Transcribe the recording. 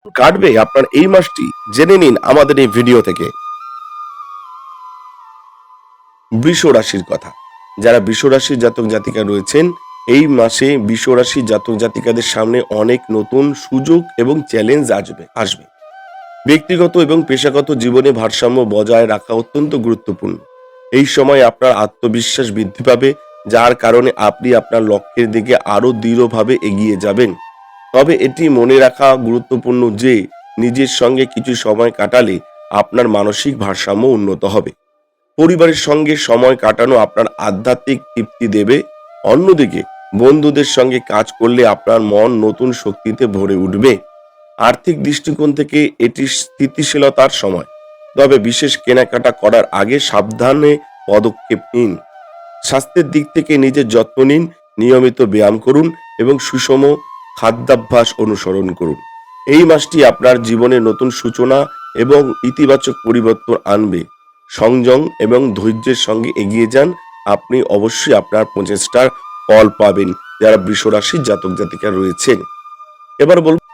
কাটবে আপনার এই মাসটি জেনে নিন আমাদের এই ভিডিও থেকে। বৃষ রাশির কথা। যারা বৃষ রাশির জাতক জাতিকা রয়েছেন, এই মাসে বৃষ রাশির জাতক জাতিকাদের সামনে অনেক নতুন সুযোগ এবং চ্যালেঞ্জ আসবে। ব্যক্তিগত এবং পেশাগত জীবনে ভারসাম্য বজায় রাখা অত্যন্ত গুরুত্বপূর্ণ। এই সময় আপনার আত্মবিশ্বাস বৃদ্ধি পাবে, যার কারণে আপনি আপনার লক্ষ্যের দিকে আরো দৃঢ়ভাবে এগিয়ে যাবেন। তবে এটি মনে রাখা গুরুত্বপূর্ণ যে নিজের সঙ্গে কিছু সময় কাটালে আপনার মানসিক ভারসাম্য উন্নত হবে। পরিবারের সঙ্গে সময় কাটানো আপনার আধ্যাত্মিক তৃপ্তি দেবে। অন্যদিকে বন্ধুদের সঙ্গে কাজ করলে আপনার মন নতুন শক্তিতে ভরে উঠবে। আর্থিক দৃষ্টিকোণ থেকে এটি স্থিতিশীলতার সময়, তবে বিশেষ কেনাকাটা করার আগে সাবধানে পদক্ষেপ নিন। স্বাস্থ্যের দিক থেকে নিজের যত্ন নিন, নিয়মিত ব্যায়াম করুন এবং সুষম খাদ্যাভ্যাস অনুসরণ করুন। এই মাসটি আপনার জীবনে নতুন সূচনা এবং ইতিবাচক পরিবর্তন আনবে। সংযম এবং ধৈর্যের সঙ্গে এগিয়ে যান, আপনি অবশ্যই আপনার প্রচেষ্টার ফল পাবেন। যারা বৃষ রাশির জাতক জাতিকা রয়েছেন, এবার বলবো